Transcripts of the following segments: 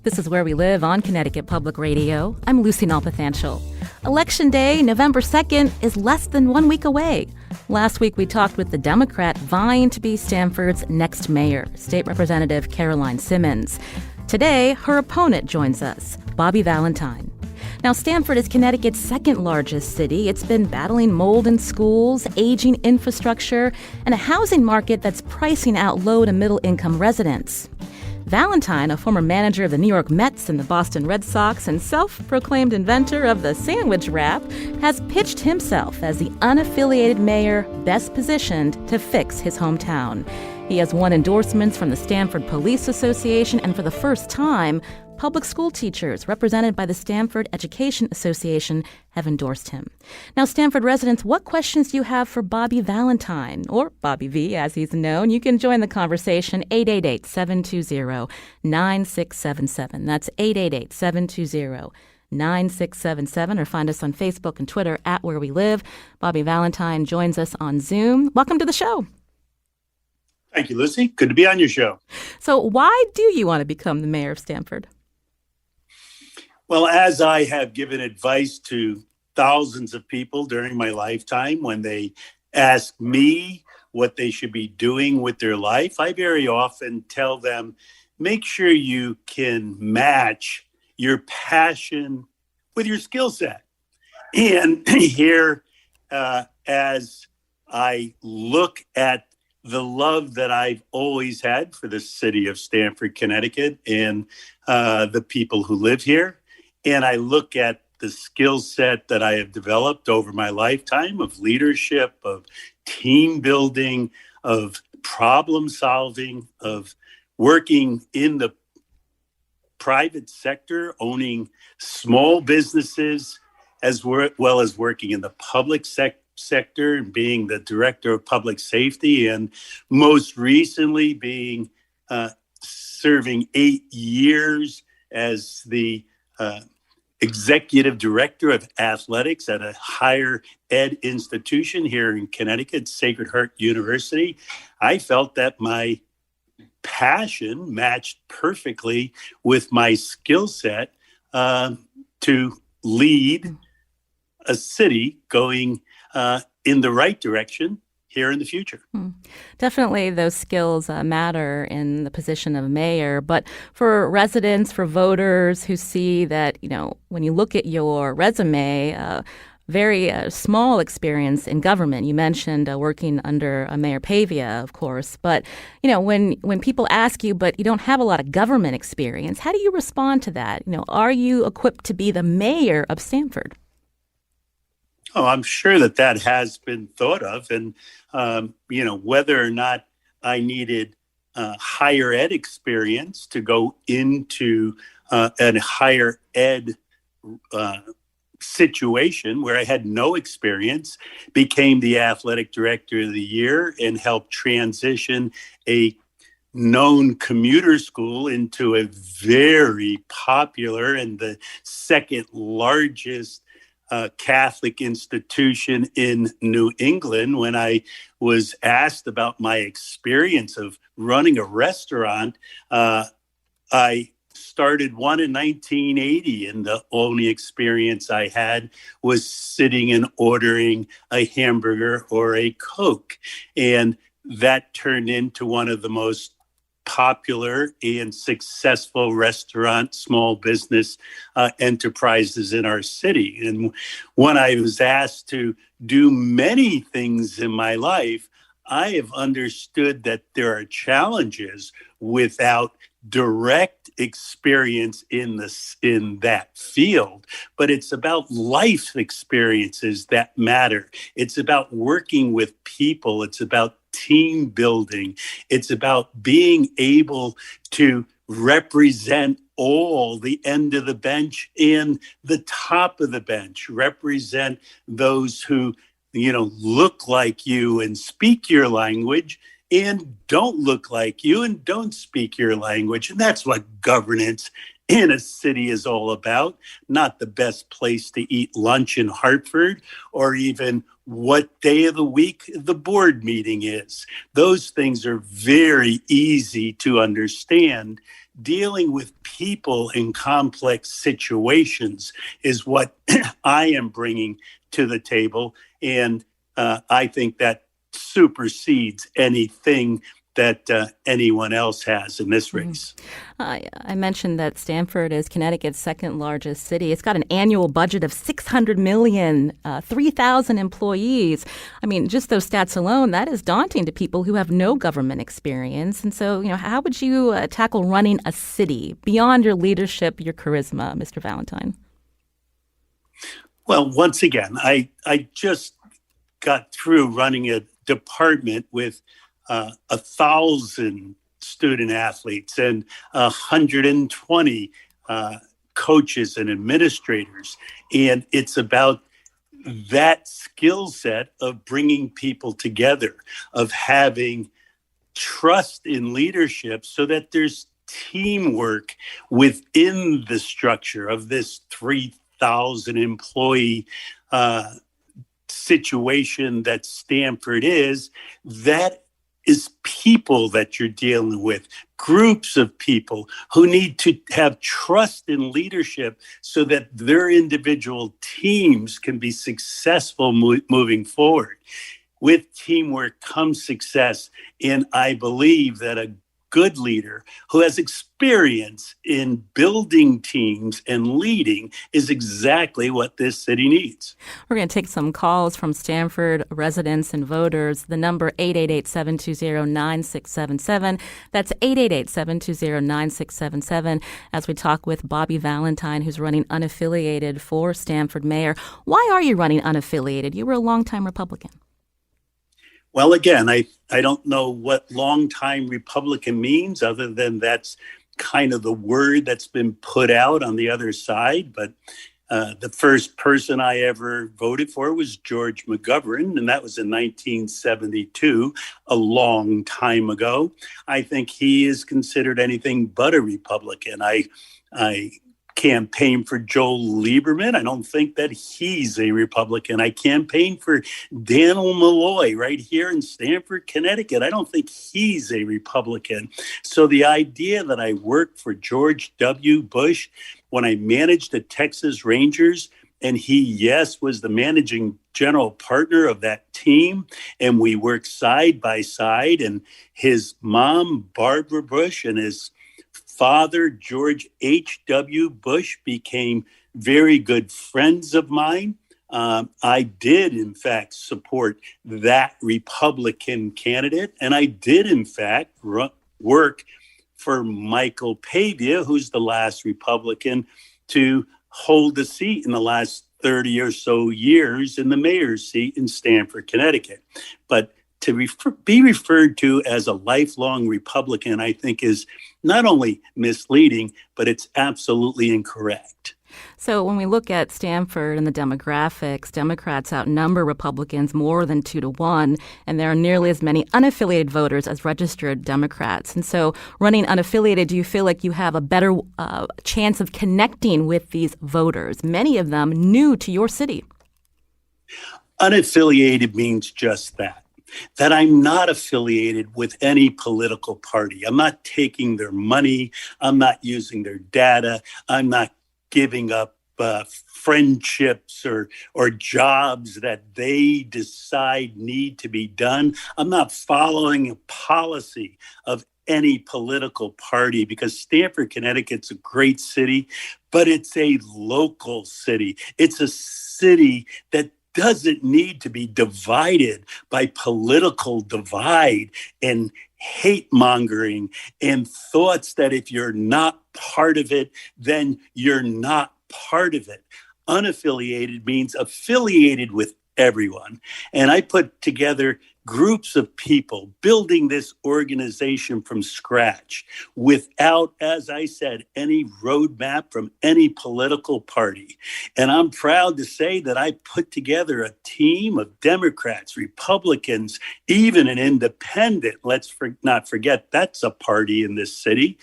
This is Where We Live on Connecticut Public Radio. I'm Lucy Nalpathanchel. Election Day, November 2nd, is less than 1 week away. Last week, we talked with the Democrat vying to be Stamford's next mayor, State Representative Caroline Simmons. Today, her opponent joins us, Bobby Valentine. Now, Stamford is Connecticut's second largest city. It's been battling mold in schools, aging infrastructure, and a housing market that's pricing out low to middle income residents. Valentine, a former manager of the New York Mets and the Boston Red Sox and self-proclaimed inventor of the sandwich wrap, has pitched himself as the unaffiliated mayor best positioned to fix his hometown. He has won endorsements from the Stamford Police Association, and for the first time, public school teachers represented by the Stamford Education Association have endorsed him. Now, Stamford residents, what questions do you have for Bobby Valentine, or Bobby V, as he's known? You can join the conversation, 888-720-9677. That's 888-720-9677, or find us on Facebook and Twitter at Where We Live. Bobby Valentine joins us on Zoom. Welcome to the show. Thank you, Lucy. Good to be on your show. So why do you want to become the mayor of Stamford? Well, as I have given advice to thousands of people during my lifetime when they ask me what they should be doing with their life, I very often tell them, make sure you can match your passion with your skill set. And here, as I look at the love that I've always had for the city of Stamford, Connecticut, and the people who live here, and I look at the skill set that I have developed over my lifetime of leadership, of team building, of problem solving, of working in the private sector, owning small businesses, as well as working in the public sector and being the director of public safety, and most recently being serving 8 years as the executive director of athletics at a higher ed institution here in Connecticut, Sacred Heart University. I felt that my passion matched perfectly with my skill set to lead a city going in the right direction here in the future. Definitely those skills matter in the position of mayor. But for residents, for voters who see that, when you look at your resume, very small experience in government. You mentioned working under Mayor Pavia, of course. But, when people ask you, but you don't have a lot of government experience, how do you respond to that? Are you equipped to be the mayor of Stamford? Oh, I'm sure that has been thought of. And, whether or not I needed higher ed experience to go into a higher ed situation where I had no experience, became the athletic director of the year and helped transition a known commuter school into a very popular and the second largest Catholic institution in New England. When I was asked about my experience of running a restaurant, I started one in 1980, and the only experience I had was sitting and ordering a hamburger or a Coke. And that turned into one of the most popular and successful restaurant, small business enterprises in our city. And when I was asked to do many things in my life, I have understood that there are challenges without direct experience in that field, but it's about life experiences that matter. It's about working with people. It's about team building. It's about being able to represent all the end of the bench and the top of the bench, represent those who, look like you and speak your language, and don't look like you and don't speak your language. And that's what governance in a city is all about, not the best place to eat lunch in Hartford, or even what day of the week the board meeting is. Those things are very easy to understand. Dealing with people in complex situations is what I am bringing to the table. And I think that supersedes anything that anyone else has in this race. I mentioned that Stamford is Connecticut's second largest city. It's got an annual budget of $600 million, 3,000 employees. I mean, just those stats alone, that is daunting to people who have no government experience. And so, how would you tackle running a city beyond your leadership, your charisma, Mr. Valentine? Well, once again, I just got through running a department with 1,000 student athletes and 120 coaches and administrators. And it's about that skill set of bringing people together, of having trust in leadership so that there's teamwork within the structure of this 3,000 employee situation that Stamford is. That is people that you're dealing with, groups of people who need to have trust in leadership so that their individual teams can be successful moving forward. With teamwork comes success, and I believe that a good leader who has experience in building teams and leading is exactly what this city needs. We're going to take some calls from Stamford residents and voters. The number 888-720-9677. That's 888-720-9677 as we talk with Bobby Valentine, who's running unaffiliated for Stamford mayor. Why are you running unaffiliated? You were a longtime Republican. Well, again, I don't know what longtime Republican means, other than that's kind of the word that's been put out on the other side. But the first person I ever voted for was George McGovern, and that was in 1972, a long time ago. I think he is considered anything but a Republican. I campaign for Joel Lieberman. I don't think that he's a Republican. I campaigned for Daniel Malloy right here in Stamford, Connecticut. I don't think he's a Republican. So the idea that I worked for George W. Bush when I managed the Texas Rangers, and he, yes, was the managing general partner of that team, and we worked side by side, and his mom, Barbara Bush, and his father, George H.W. Bush, became very good friends of mine. I did, in fact, support that Republican candidate. And I did, in fact, work for Michael Pavia, who's the last Republican to hold the seat in the last 30 or so years in the mayor's seat in Stamford, Connecticut. But to be referred to as a lifelong Republican, I think, is not only misleading, but it's absolutely incorrect. So when we look at Stamford and the demographics, Democrats outnumber Republicans more than 2-1, and there are nearly as many unaffiliated voters as registered Democrats. And so running unaffiliated, do you feel like you have a better chance of connecting with these voters, many of them new to your city? Unaffiliated means just that I'm not affiliated with any political party. I'm not taking their money. I'm not using their data. I'm not giving up friendships or jobs that they decide need to be done. I'm not following a policy of any political party, because Stamford, Connecticut's a great city, but it's a local city. It's a city that doesn't need to be divided by political divide and hate mongering and thoughts that if you're not part of it, then you're not part of it. Unaffiliated means affiliated with everyone. And I put together groups of people building this organization from scratch without, as I said, any roadmap from any political party. And I'm proud to say that I put together a team of Democrats, Republicans, even an independent, let's not forget that's a party in this city,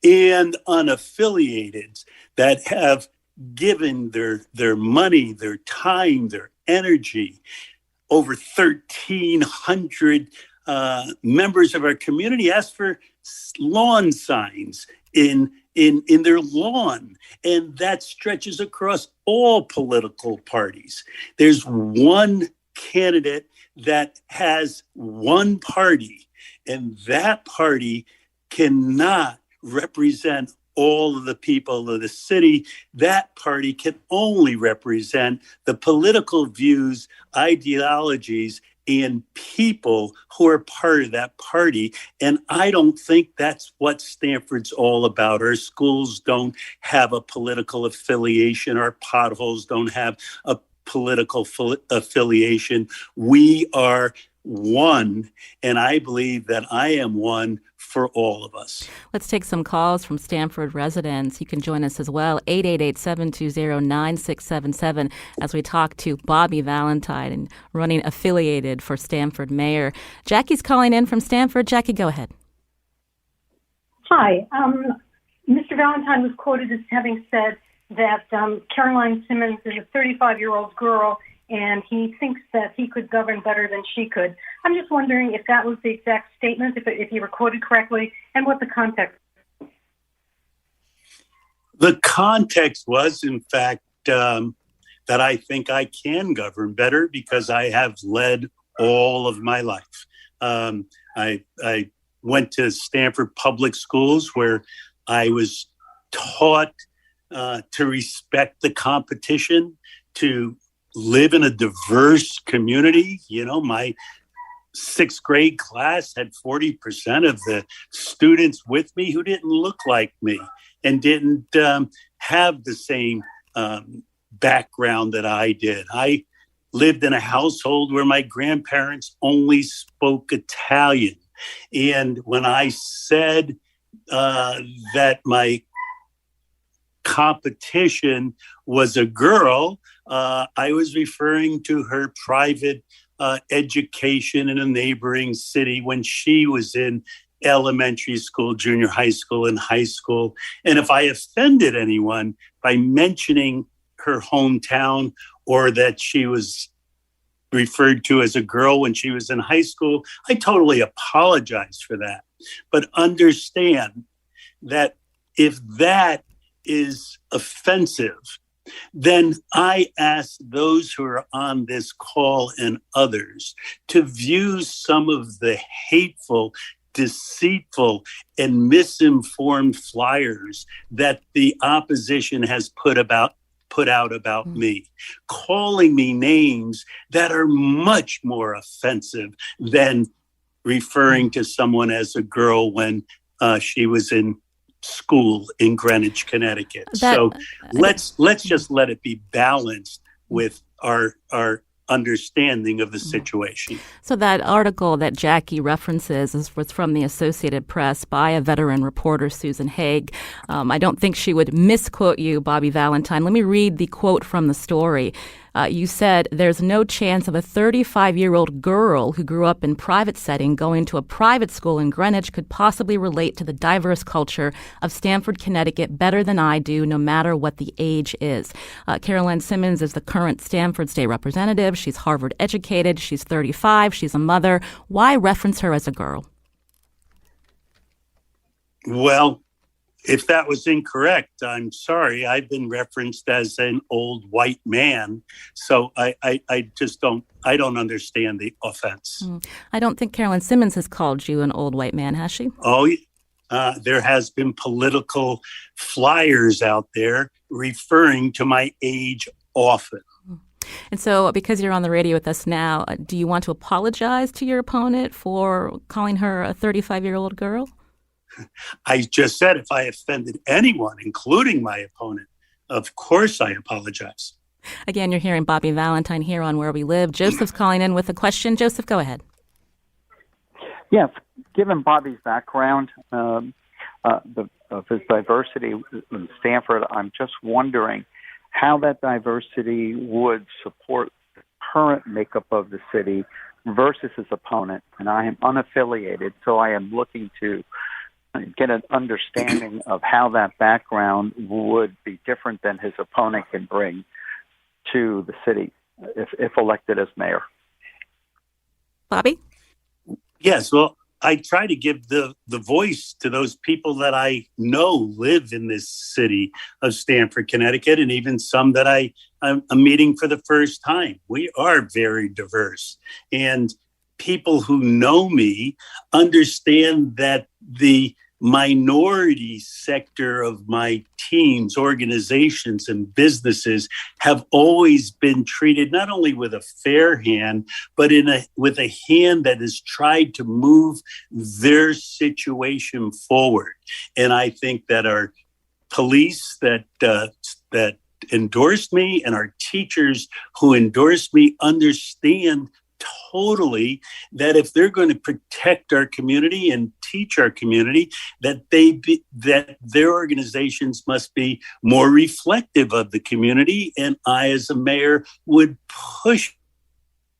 and unaffiliated that have given their money, their time, their energy. Over 1,300 members of our community asked for lawn signs in their lawn. And that stretches across all political parties. There's one candidate that has one party, and that party cannot represent all of the people of the city. That party can only represent the political views, ideologies, and people who are part of that party. And I don't think that's what Stamford's all about. Our schools don't have a political affiliation. Our potholes don't have a political affiliation. We are one, and I believe that I am one for all of us. Let's take some calls from Stamford residents. You can join us as well, 888-720-9677, as we talk to Bobby Valentine, and running affiliated for Stamford mayor. Jackie's calling in from Stamford. Jackie, go ahead. Hi. Mr. Valentine was quoted as having said that Caroline Simmons is a 35-year-old girl, and he thinks that he could govern better than she could. I'm just wondering if that was the exact statement, if you were quoted correctly, and what the context. The context was, in fact, that I think I can govern better because I have led all of my life. I went to Stamford Public Schools where I was taught to respect the competition, to live in a diverse community. You know, my sixth grade class had 40% of the students with me who didn't look like me and didn't have the same background that I did. I lived in a household where my grandparents only spoke Italian. And when I said that my competition was a girl, I was referring to her private education in a neighboring city when she was in elementary school, junior high school, and high school. And if I offended anyone by mentioning her hometown or that she was referred to as a girl when she was in high school, I totally apologize for that. But understand that if that is offensive, then I ask those who are on this call and others to view some of the hateful, deceitful, and misinformed flyers that the opposition has put out about me, calling me names that are much more offensive than referring to someone as a girl when she was in school in Greenwich, Connecticut. So let's just let it be balanced with our understanding of the situation. So that article that Jackie references was from the Associated Press by a veteran reporter, Susan Haig. I don't think she would misquote you, Bobby Valentine. Let me read the quote from the story. You said, "There's no chance of a 35-year-old girl who grew up in private setting going to a private school in Greenwich could possibly relate to the diverse culture of Stamford, Connecticut better than I do, no matter what the age is." Caroline Simmons is the current Stamford State Representative. She's Harvard educated. She's 35. She's a mother. Why reference her as a girl? Well, if that was incorrect, I'm sorry. I've been referenced as an old white man, so I just don't understand the offense. I don't think Caroline Simmons has called you an old white man, has she? Oh, there has been political flyers out there referring to my age often. And so, because you're on the radio with us now, do you want to apologize to your opponent for calling her a 35-year-old girl? I just said if I offended anyone, including my opponent, of course I apologize. Again, you're hearing Bobby Valentine here on Where We Live. Joseph's calling in with a question. Joseph, go ahead. Yes, given Bobby's background of his diversity in Stamford, I'm just wondering how that diversity would support the current makeup of the city versus his opponent. And I am unaffiliated, so I am looking to get an understanding of how that background would be different than his opponent can bring to the city if elected as mayor. Bobby? Yes, well, I try to give the voice to those people that I know live in this city of Stamford, Connecticut, and even some that I'm meeting for the first time. We are very diverse. And people who know me understand that the minority sector of my teams, organizations, and businesses have always been treated not only with a fair hand, but with a hand that has tried to move their situation forward. And I think that our police that endorsed me and our teachers who endorsed me understand totally that if they're going to protect our community and teach our community, that their organizations must be more reflective of the community. And I, as a mayor, would push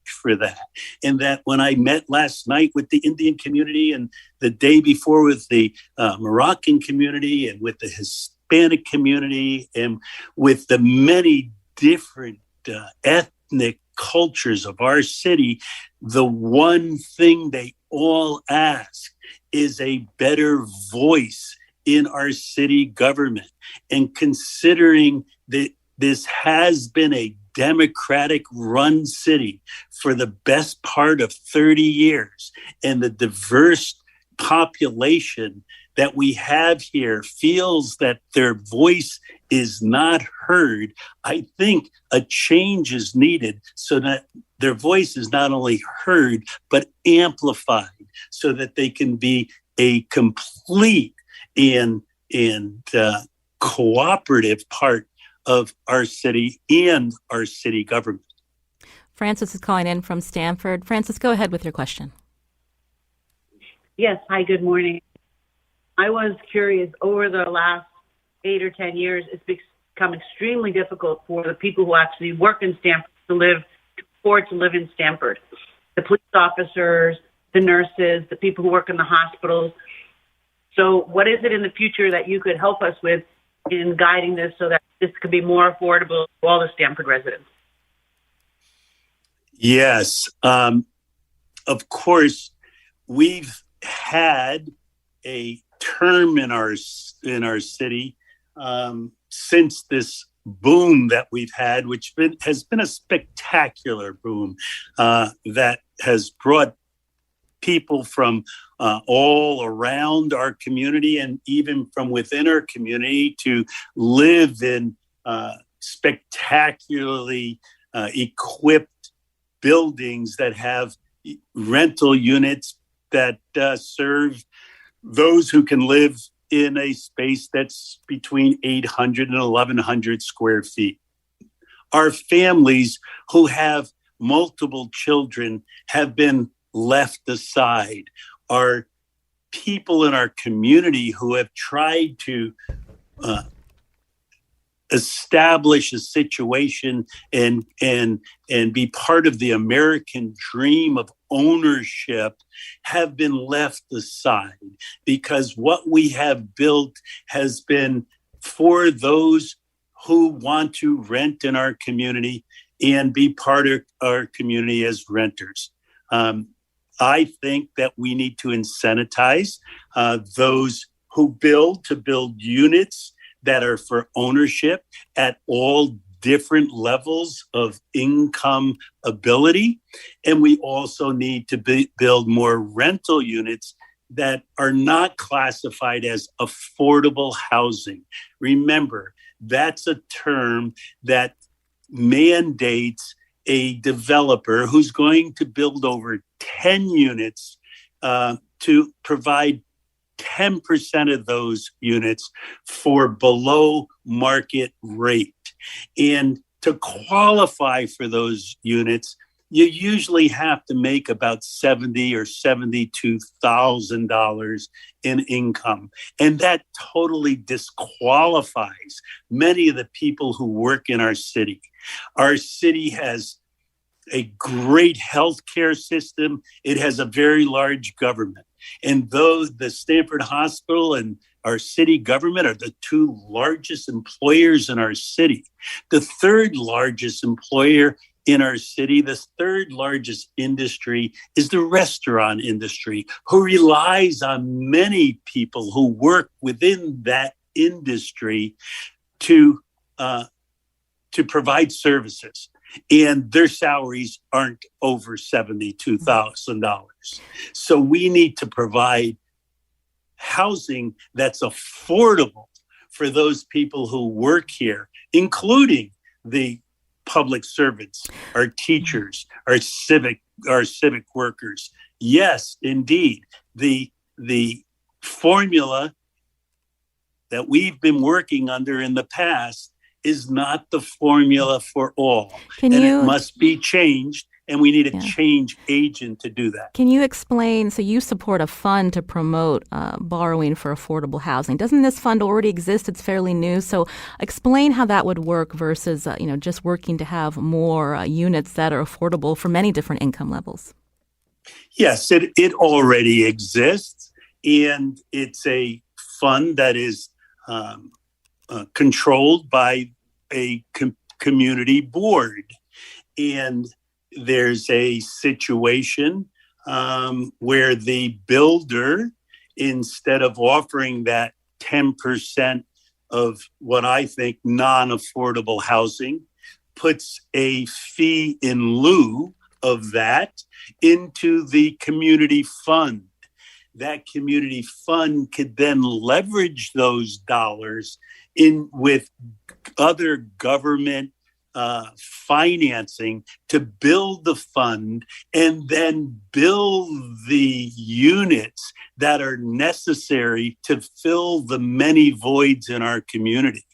for that. And that when I met last night with the Indian community and the day before with the Moroccan community and with the Hispanic community and with the many different ethnic cultures of our city, the one thing they all ask is a better voice in our city government. And considering that this has been a Democratic run city for the best part of 30 years, and the diverse population that we have here feels that their voice is not heard, I think a change is needed so that their voice is not only heard, but amplified so that they can be a complete and cooperative part of our city and our city government. Francis is calling in from Stamford. Francis, go ahead with your question. Yes. Hi, good morning. I was curious, over the last 8 or 10 years, it's become extremely difficult for the people who actually work in Stamford to afford to live in Stamford. The police officers, the nurses, the people who work in the hospitals. So what is it in the future that you could help us with in guiding this so that this could be more affordable to all the Stamford residents? Yes. Of course, we've had a term in our city since this boom that we've had, which has been a spectacular boom that has brought people from all around our community and even from within our community to live in spectacularly equipped buildings that have rental units that serve those who can live in a space that's between 800 and 1,100 square feet. Our families who have multiple children have been left aside. Our people in our community who have tried to establish a situation and be part of the American dream of ownership have been left aside, because what we have built has been for those who want to rent in our community and be part of our community as renters. I think that we need to incentivize those who build units that are for ownership at all different levels of income ability. And we also need to build more rental units that are not classified as affordable housing. Remember, that's a term that mandates a developer who's going to build over 10 units to provide 10% of those units for below market rate. And To qualify for those units, you usually have to make about $70,000 or $72,000 in income. And that totally disqualifies many of the people who work in our city. Our city has a great healthcare system. It has a very large government. And though the Stamford Hospital and our city government are the two largest employers in our city, the third largest employer in our city, the third largest industry is the restaurant industry, who relies on many people who work within that industry to provide services. And their salaries aren't over $72,000. So we need to provide housing that's affordable for those people who work here, including the public servants, our teachers, our civic workers. Yes, indeed, the formula that we've been working under in the past is not the formula for all. It must be changed, and we need a change agent to do that. Can you explain, so you support a fund to promote borrowing for affordable housing. Doesn't this fund already exist? It's fairly new. So explain how that would work versus just working to have more units that are affordable for many different income levels. Yes, it already exists, and it's a fund that is controlled by a community board. And there's a situation where the builder, instead of offering that 10% of what I think non-affordable housing, puts a fee in lieu of that into the community fund. That community fund could then leverage those dollars in with other government financing to build the fund and then build the units that are necessary to fill the many voids in our community.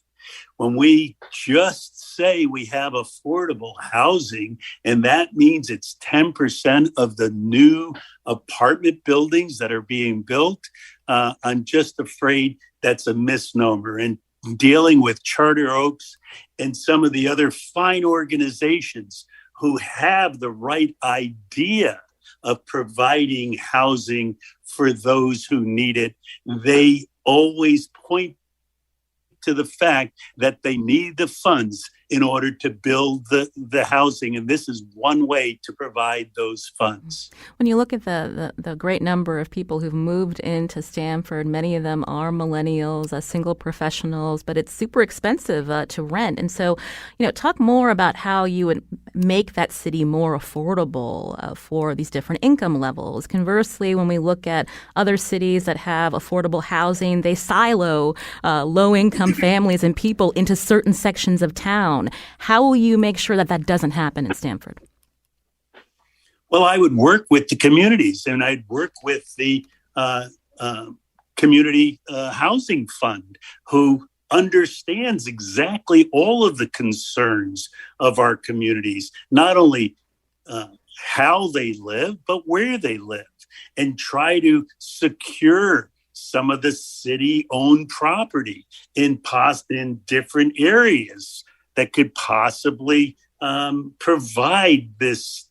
When we just say we have affordable housing, and that means it's 10% of the new apartment buildings that are being built, I'm just afraid that's a misnomer. And dealing with Charter Oaks and some of the other fine organizations who have the right idea of providing housing for those who need it, they always point to the fact that they need the funds in order to build the housing. And this is one way to provide those funds. When you look at the great number of people who've moved into Stamford, many of them are millennials, single professionals, but it's super expensive to rent. And so, talk more about how you would make that city more affordable for these different income levels. Conversely, when we look at other cities that have affordable housing, they silo low-income families and people into certain sections of town. How will you make sure that doesn't happen in Stamford? Well, I would work with the communities, and I'd work with the community housing fund, who understands exactly all of the concerns of our communities, not only how they live, but where they live, and try to secure some of the city-owned property in different areas that could possibly provide this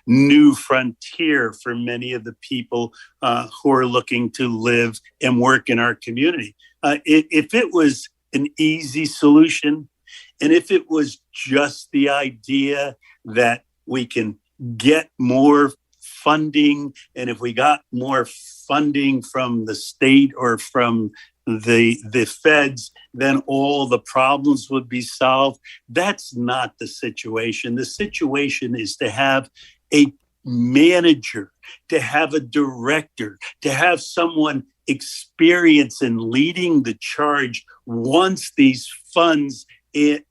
new frontier for many of the people who are looking to live and work in our community. If it was an easy solution, and if it was just the idea that we can get more funding, and if we got more funding from the state or from the feds, then all the problems would be solved. That's not the situation. The situation is to have a manager, to have a director, to have someone experienced in leading the charge once these funds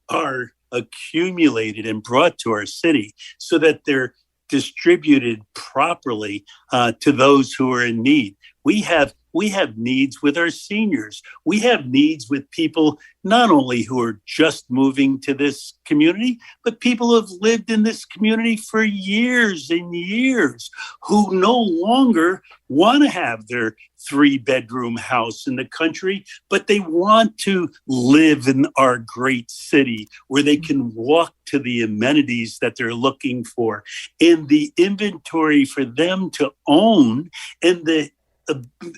are accumulated and brought to our city, so that they're distributed properly to those who are in need. We have We have needs with our seniors. We have needs with people not only who are just moving to this community, but people who have lived in this community for years and years who no longer want to have their 3-bedroom house in the country, but they want to live in our great city where they can walk to the amenities that they're looking for. And the inventory for them to own and the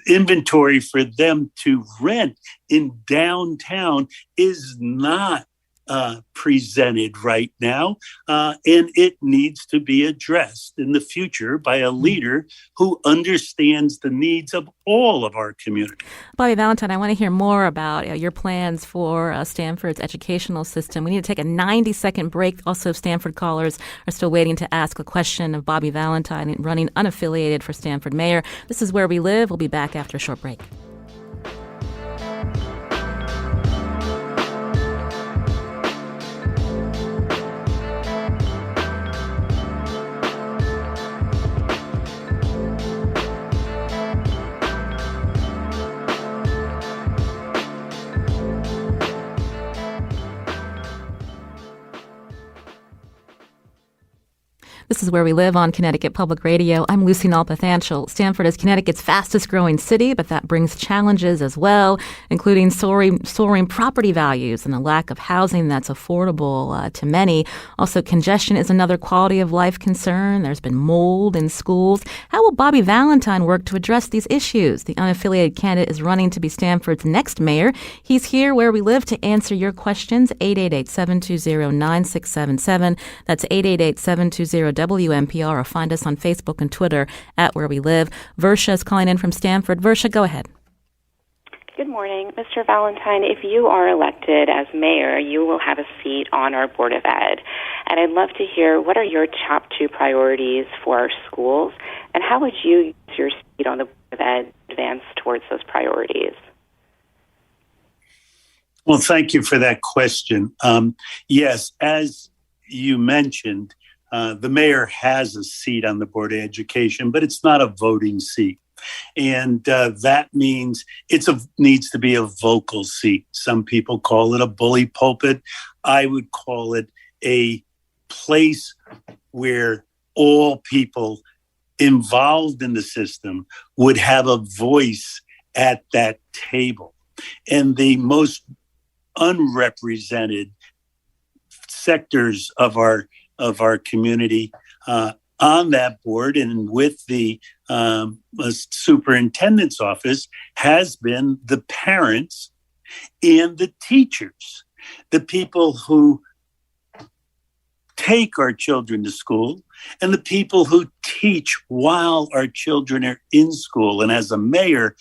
inventory for them to rent in downtown is not presented right now, and it needs to be addressed in the future by a leader who understands the needs of all of our community. Bobby Valentine, I want to hear more about your plans for Stamford's educational system. We need to take a 90-second break. Also, Stamford callers are still waiting to ask a question of Bobby Valentine, running unaffiliated for Stamford mayor. This is Where We Live. We'll be back after a short break. This is Where We Live on Connecticut Public Radio. I'm Lucy Nalpathanchel. Stamford is Connecticut's fastest growing city, but that brings challenges as well, including soaring property values and a lack of housing that's affordable to many. Also, congestion is another quality of life concern. There's been mold in schools. How will Bobby Valentine work to address these issues? The unaffiliated candidate is running to be Stamford's next mayor. He's here where we live to answer your questions. 888-720-9677. That's 888-720-WNPR, or find us on Facebook and Twitter at Where We Live. Versha is calling in from Stamford. Versha, go ahead. Good morning. Mr. Valentine, if you are elected as mayor, you will have a seat on our Board of Ed. And I'd love to hear, what are your top 2 priorities for our schools, and how would you use your seat on the Board of Ed to advance towards those priorities? Well, thank you for that question. Yes, as you mentioned, the mayor has a seat on the Board of Education, but it's not a voting seat. And that means it needs to be a vocal seat. Some people call it a bully pulpit. I would call it a place where all people involved in the system would have a voice at that table. And the most unrepresented sectors of our community on that board and with the superintendent's office has been the parents and the teachers, the people who take our children to school and the people who teach while our children are in school. And as a mayor,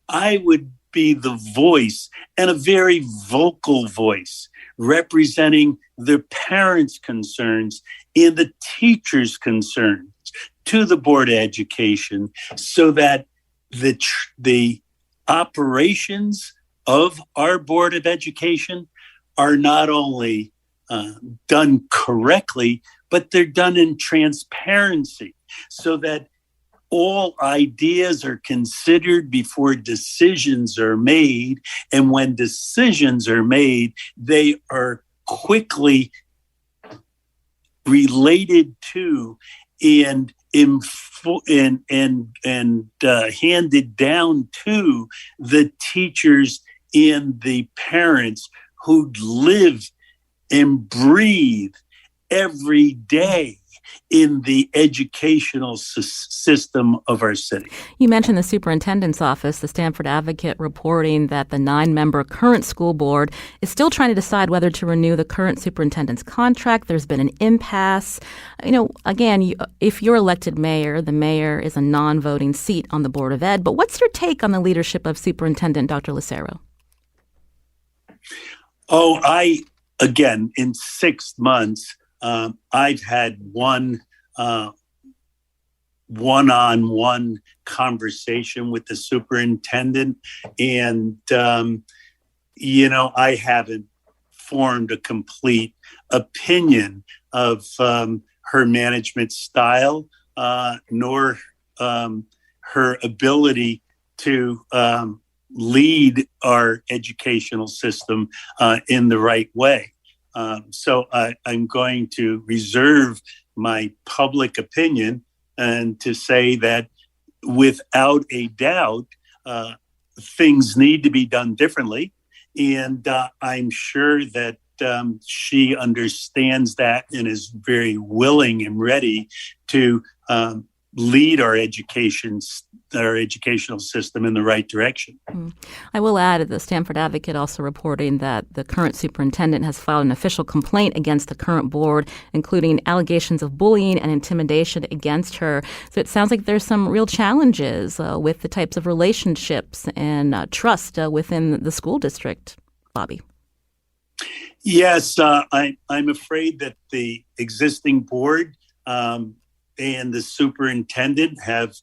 I would be the voice, and a very vocal voice, representing the parents' concerns and the teachers' concerns to the Board of Education, so that the operations of our Board of Education are not only done correctly, but they're done in transparency, so that all ideas are considered before decisions are made. And when decisions are made, they are quickly related to and handed down to the teachers and the parents who live and breathe every day in the educational system of our city. You mentioned the superintendent's office, the Stamford Advocate, reporting that the 9-member current school board is still trying to decide whether to renew the current superintendent's contract. There's been an impasse. Again, if you're elected mayor, the mayor is a non-voting seat on the Board of Ed. But what's your take on the leadership of Superintendent Dr. Lucero? Again, in 6 months, I've had one-on-one conversation with the superintendent, and I haven't formed a complete opinion of her management style, nor her ability to lead our educational system in the right way. So I'm going to reserve my public opinion and to say that without a doubt, things need to be done differently. And I'm sure that she understands that and is very willing and ready to lead our educational system in the right direction. I will add that the Stamford Advocate also reporting that the current superintendent has filed an official complaint against the current board, including allegations of bullying and intimidation against her. So it sounds like there's some real challenges with the types of relationships and trust within the school district. Bobby. Yes, I'm afraid that the existing board and the superintendent have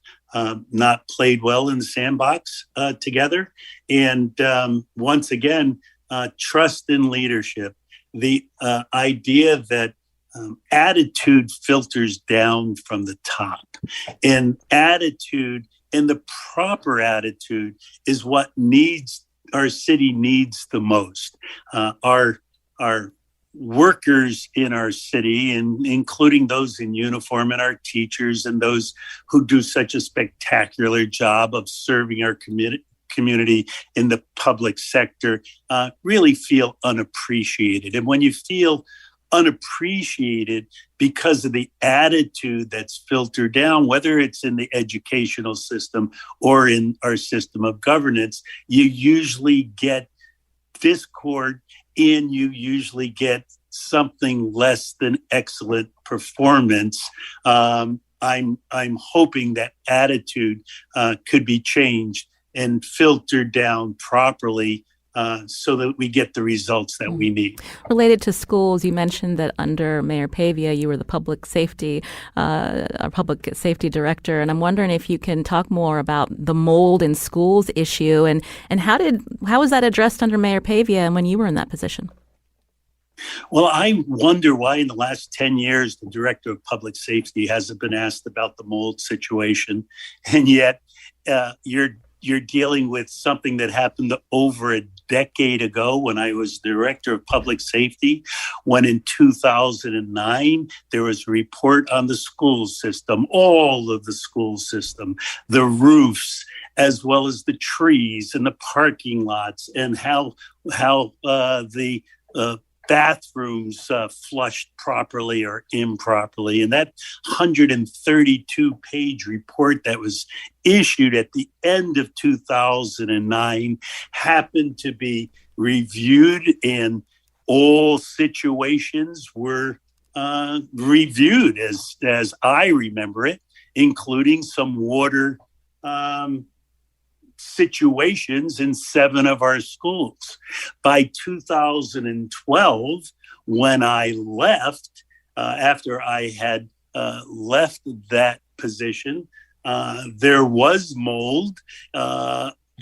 not played well in the sandbox together. And once again, trust in leadership. The idea that attitude filters down from the top, and attitude, and the proper attitude, is what our city needs the most. Our workers in our city, and including those in uniform and our teachers and those who do such a spectacular job of serving our community in the public sector, really feel unappreciated. And when you feel unappreciated because of the attitude that's filtered down, whether it's in the educational system or in our system of governance, you usually get discord, and you usually get something less than excellent performance. I'm hoping that attitude could be changed and filtered down properly so that we get the results that we need. Related to schools, you mentioned that under Mayor Pavia, you were the public safety director, and I'm wondering if you can talk more about the mold in schools issue and how was that addressed under Mayor Pavia and when you were in that position? Well, I wonder why in the last 10 years, the director of public safety hasn't been asked about the mold situation. And yet you're dealing with something that happened over a decade ago when I was director of public safety, when in 2009, there was a report on the school system, all of the school system, the roofs, as well as the trees and the parking lots, and how the bathrooms flushed properly or improperly. And that 132-page report that was issued at the end of 2009 happened to be reviewed, and all situations were reviewed as I remember it, including some water situations in 7 of our schools. By 2012, when I left, after I had left that position, there was mold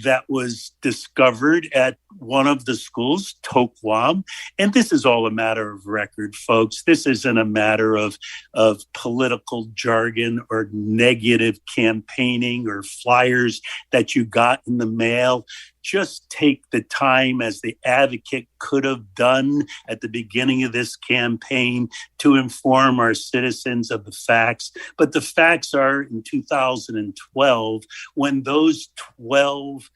that was discovered at one of the schools, Tokwam. And this is all a matter of record, folks. This isn't a matter of political jargon or negative campaigning or flyers that you got in the mail. Just take the time, as the advocate could have done at the beginning of this campaign, to inform our citizens of the facts. But the facts are, in 2012, when those 12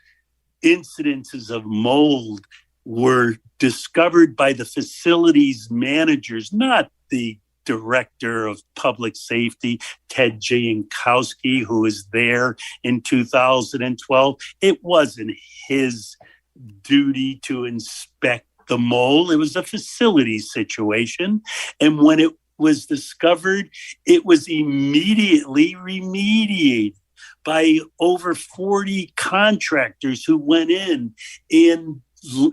incidences of mold were discovered by the facilities managers, not the director of public safety, Ted Jankowski, who was there in 2012. It wasn't his duty to inspect the mold. It was a facility situation. And when it was discovered, it was immediately remediated by over 40 contractors who went in and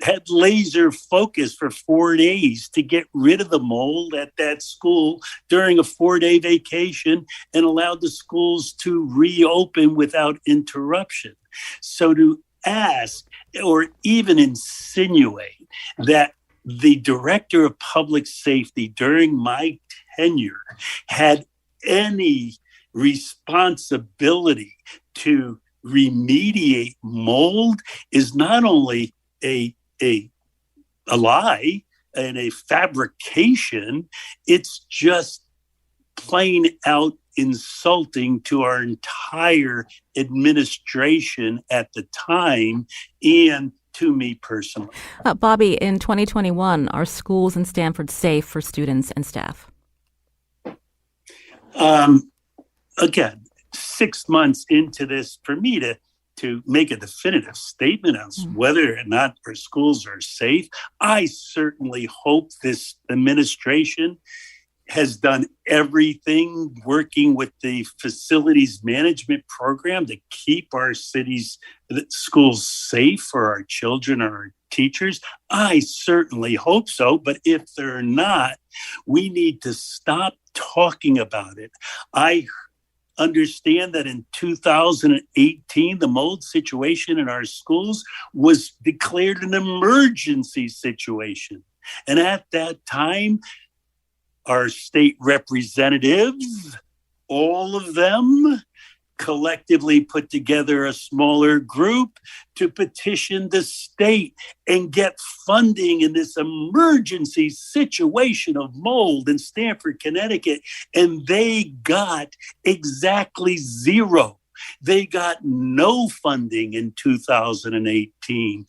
had laser focus for 4 days to get rid of the mold at that school during a 4-day vacation, and allowed the schools to reopen without interruption. So to ask or even insinuate that the director of public safety during my tenure had any responsibility to remediate mold is not only a lie and a fabrication, it's just plain out insulting to our entire administration at the time and to me personally. Bobby, in 2021, are schools in Stamford safe for students and staff? Again, 6 months into this, for me to make a definitive statement on whether or not our schools are safe, I certainly hope this administration has done everything working with the facilities management program to keep our schools safe for our children and our teachers. I certainly hope so. But if they're not, we need to stop talking about it. I understand that in 2018, the mold situation in our schools was declared an emergency situation. And at that time, our state representatives, all of them, collectively put together a smaller group to petition the state and get funding in this emergency situation of mold in Stamford, Connecticut. And they got exactly zero. They got no funding in 2018,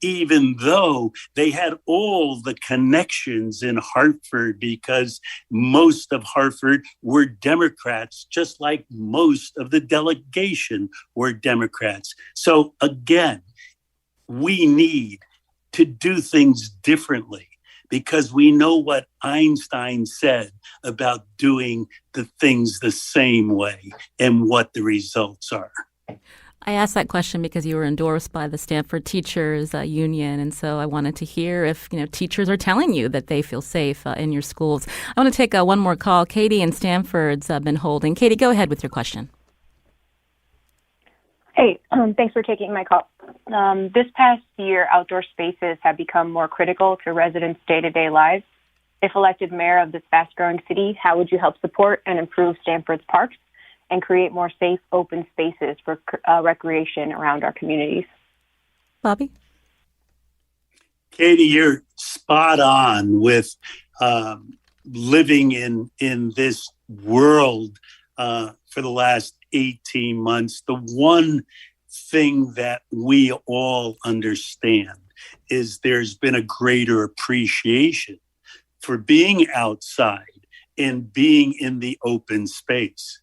even though they had all the connections in Hartford, because most of Hartford were Democrats, just like most of the delegation were Democrats. So again, we need to do things differently, because we know what Einstein said about doing the things the same way and what the results are. I asked that question because you were endorsed by the Stamford Teachers Union, and so I wanted to hear if teachers are telling you that they feel safe in your schools. I want to take one more call. Katie in Stamford's been holding. Katie, go ahead with your question. Hey, thanks for taking my call. This past year, outdoor spaces have become more critical to residents' day-to-day lives. If elected mayor of this fast-growing city, how would you help support and improve Stamford's parks and create more safe, open spaces for recreation around our communities? Bobby? Katie, you're spot on with living in this world for the last 18 months. The one thing that we all understand is there's been a greater appreciation for being outside and being in the open space.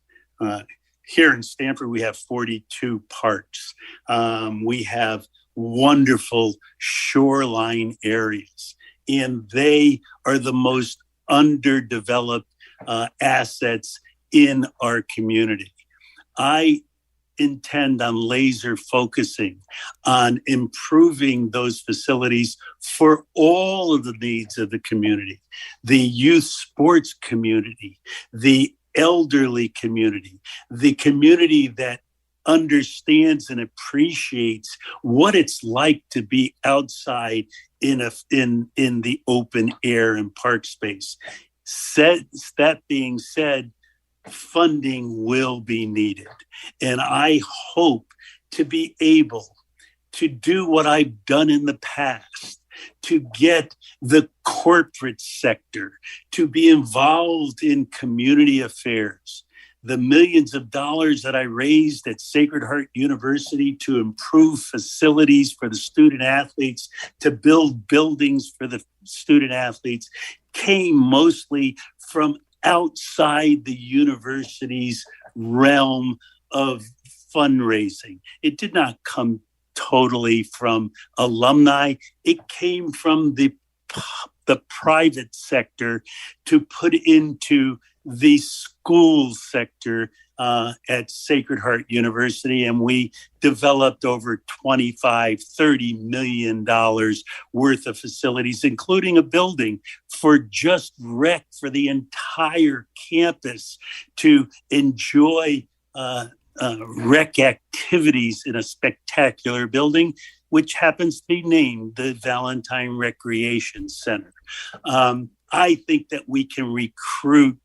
Here in Stamford, we have 42 parks. We have wonderful shoreline areas, and they are the most underdeveloped assets in our community. I intend on laser focusing on improving those facilities for all of the needs of the community, the youth sports community, the elderly community, the community that understands and appreciates what it's like to be outside in the open air and park space. That being said, funding will be needed. And I hope to be able to do what I've done in the past, to get the corporate sector to be involved in community affairs. The millions of dollars that I raised at Sacred Heart University to improve facilities for the student athletes, to build buildings for the student athletes, came mostly from outside the university's realm of fundraising. It did not come totally from alumni. It came from the private sector to put into the school sector at Sacred Heart University, and we developed over $25-30 million worth of facilities, including a building for just rec for the entire campus to enjoy rec activities in a spectacular building, which happens to be named the Valentine Recreation Center. I think that we can recruit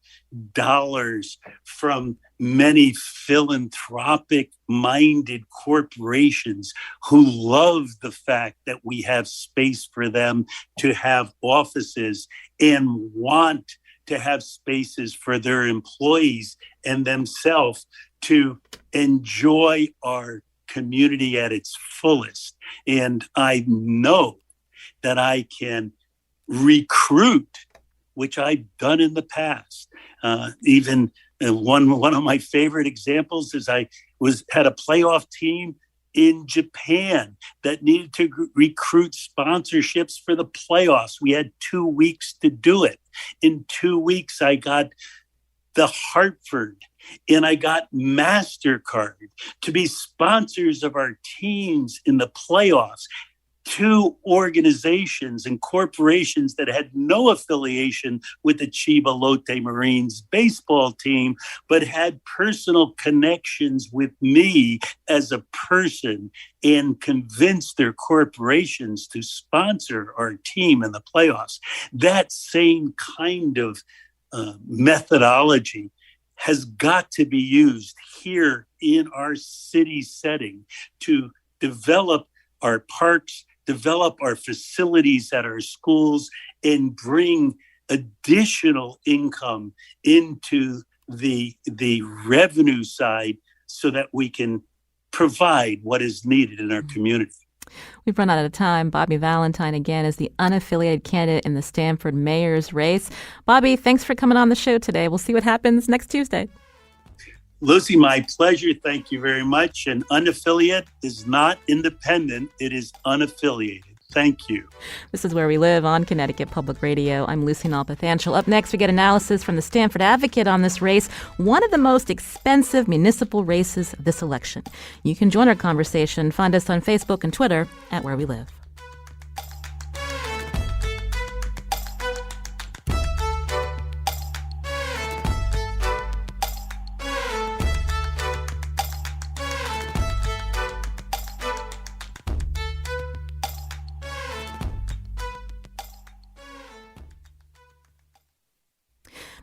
dollars from many philanthropic-minded corporations who love the fact that we have space for them to have offices and want to have spaces for their employees and themselves to enjoy our community at its fullest. And I know that I can recruit, which I've done in the past. Even one of my favorite examples is I had a playoff team in Japan that needed to recruit sponsorships for the playoffs. We had 2 weeks to do it. In 2 weeks, I got the Hartford and I got MasterCard to be sponsors of our teams in the playoffs. 2 organizations and corporations that had no affiliation with the Chiba Lotte Marines baseball team, but had personal connections with me as a person and convinced their corporations to sponsor our team in the playoffs. That same kind of methodology has got to be used here in our city setting to develop our parks, develop our facilities at our schools, and bring additional income into the revenue side so that we can provide what is needed in our community. We've run out of time. Bobby Valentine, again, is the unaffiliated candidate in the Stamford mayor's race. Bobby, thanks for coming on the show today. We'll see what happens next Tuesday. Lucy, my pleasure. Thank you very much. And unaffiliate is not independent. It is unaffiliated. Thank you. This is Where We Live on Connecticut Public Radio. I'm Lucy Nalpathanchel. Up next, we get analysis from the Stamford Advocate on this race, one of the most expensive municipal races this election. You can join our conversation. Find us on Facebook and Twitter at Where We Live.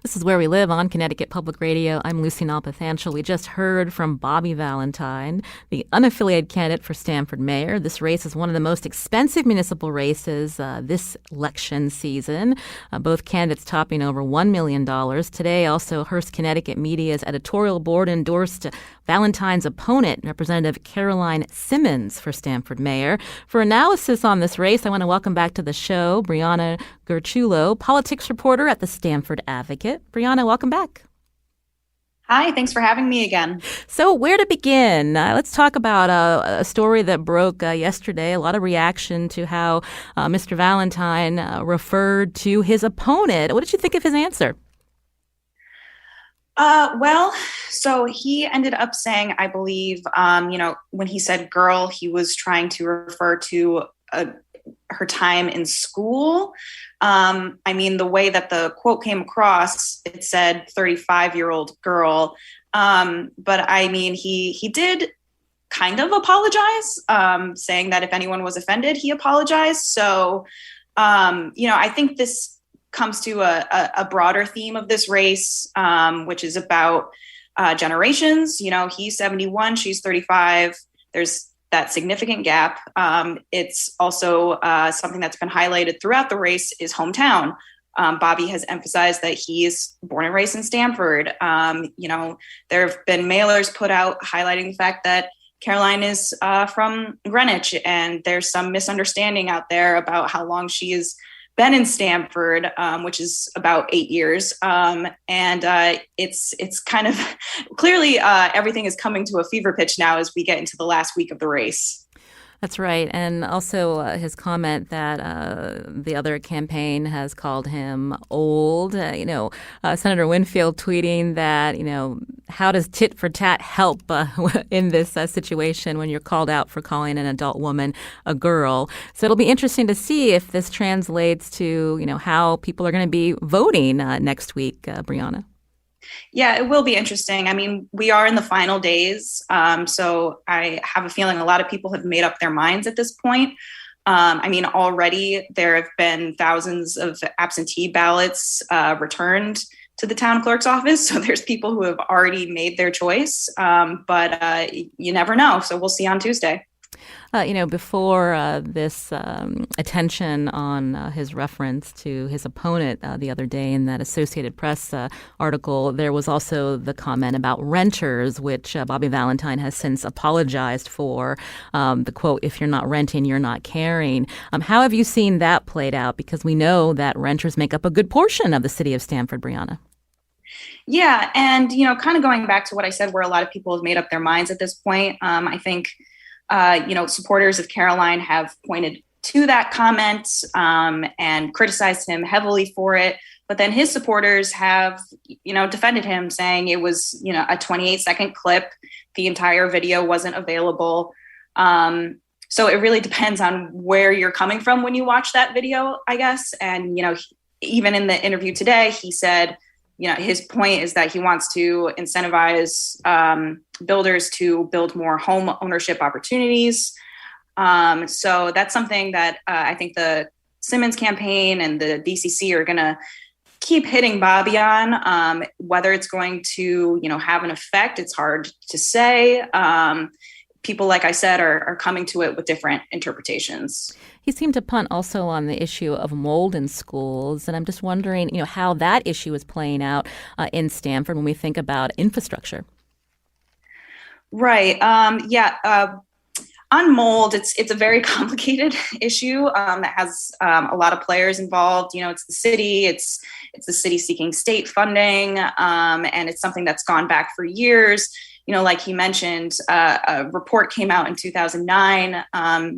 This is Where We Live on Connecticut Public Radio. I'm Lucy Nalpathanchel. We just heard from Bobby Valentine, the unaffiliated candidate for Stamford mayor. This race is one of the most expensive municipal races this election season, both candidates topping over $1 million. Today, also, Hearst Connecticut Media's editorial board endorsed Valentine's opponent, Representative Caroline Simmons, for Stamford mayor. For analysis on this race, I want to welcome back to the show Brianna Gurciulo, politics reporter at the Stamford Advocate. Brianna, welcome back. Hi, thanks for having me again. So where to begin? Let's talk about a story that broke yesterday. A lot of reaction to how Mr. Valentine referred to his opponent. What did you think of his answer? So he ended up saying, I believe, when he said girl, he was trying to refer to her time in school. The way that the quote came across, it said 35-year-old girl. He did kind of apologize, saying that if anyone was offended, he apologized. So, I think this comes to a broader theme of this race, which is about generations. He's 71, she's 35. There's that significant gap. It's also something that's been highlighted throughout the race is hometown. Bobby has emphasized that he is born and raised in Stamford. There have been mailers put out highlighting the fact that Caroline is from Greenwich, and there's some misunderstanding out there about how long she has been in Stamford, which is about 8 years. It's kind of clearly everything is coming to a fever pitch now as we get into the last week of the race. That's right. And also his comment that the other campaign has called him old. Senator Winfield tweeting that, how does tit for tat help in this situation when you're called out for calling an adult woman a girl? So it'll be interesting to see if this translates to, how people are going to be voting next week, Brianna. Yeah, it will be interesting. We are in the final days, so I have a feeling a lot of people have made up their minds at this point. Already there have been thousands of absentee ballots returned to the town clerk's office. So there's people who have already made their choice, but you never know. So we'll see on Tuesday. Before this attention on his reference to his opponent the other day in that Associated Press article, there was also the comment about renters, which Bobby Valentine has since apologized for. The quote, "If you're not renting, you're not caring." How have you seen that played out? Because we know that renters make up a good portion of the city of Stamford, Brianna. Yeah. And, kind of going back to what I said, where a lot of people have made up their minds at this point, I think supporters of Caroline have pointed to that comment and criticized him heavily for it. But then his supporters have, defended him, saying it was, a 28-second clip. The entire video wasn't available. So it really depends on where you're coming from when you watch that video, I guess. And, even in the interview today, he said, his point is that he wants to incentivize builders to build more home ownership opportunities. So that's something that I think the Simmons campaign and the DCC are going to keep hitting Bobby on. Whether it's going to, have an effect, it's hard to say. People, like I said, are coming to it with different interpretations. He seemed to punt also on the issue of mold in schools. And I'm just wondering, how that issue is playing out in Stamford when we think about infrastructure. Right. On mold, it's a very complicated issue that has a lot of players involved. It's the city, it's the city seeking state funding, and it's something that's gone back for years. Like he mentioned, a report came out in 2009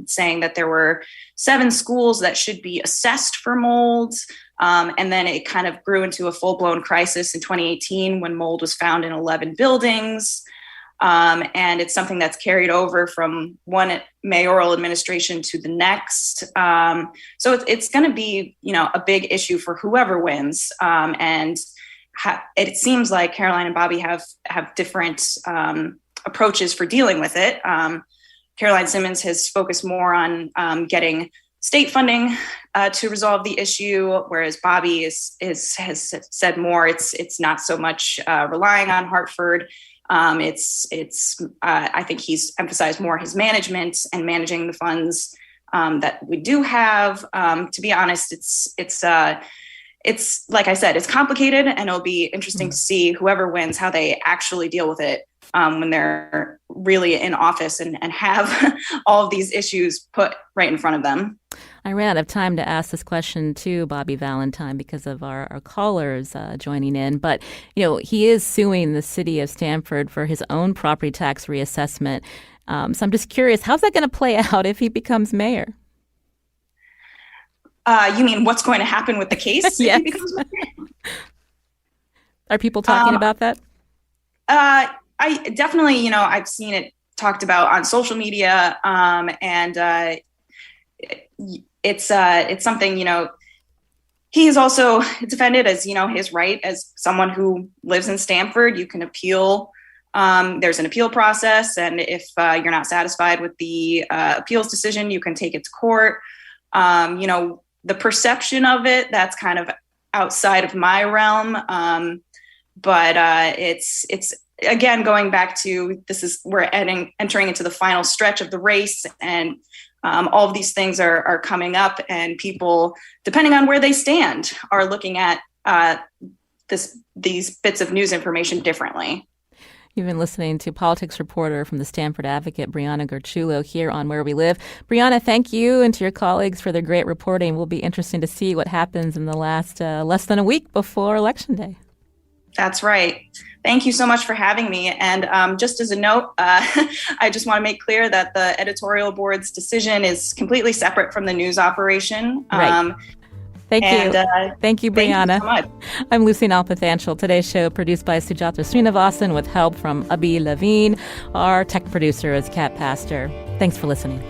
saying that there were 7 schools that should be assessed for mold. And then it kind of grew into a full-blown crisis in 2018 when mold was found in 11 buildings. And it's something that's carried over from one mayoral administration to the next. So it's going to be, a big issue for whoever wins. And it seems like Caroline and Bobby have different approaches for dealing with it. Caroline Simmons has focused more on getting state funding to resolve the issue, whereas Bobby has said more. It's not so much relying on Hartford. I think he's emphasized more his management and managing the funds that we do have. To be honest, it's like I said, it's complicated, and it'll be interesting to see whoever wins how they actually deal with it when they're really in office and have all of these issues put right in front of them. I ran out of time to ask this question to Bobby Valentine because of our callers joining in. But, he is suing the city of Stamford for his own property tax reassessment. So I'm just curious, how's that going to play out if he becomes mayor? You mean what's going to happen with the case? Yes. Are people talking about that? I definitely, I've seen it talked about on social media, and it's something, he is also defended as, his right as someone who lives in Stamford. You can appeal. There's an appeal process, and if you're not satisfied with the appeals decision, you can take it to court. The perception of it, that's kind of outside of my realm. But it's again, going back to we're entering into the final stretch of the race, and all of these things are coming up, and people, depending on where they stand, are looking at these bits of news information differently. You've been listening to politics reporter from the Stamford Advocate, Brianna Gurciulo, here on Where We Live. Brianna, thank you and to your colleagues for their great reporting. It will be interesting to see what happens in the last less than a week before Election Day. That's right. Thank you so much for having me. And just as a note, I just want to make clear that the editorial board's decision is completely separate from the news operation. Right. Thank you. Thank you, Brianna. Thank you so much. I'm Lucy Nalpathanchel. Today's show produced by Sujata Srinivasan with help from Abhi Levine. Our tech producer is Kat Pastor. Thanks for listening.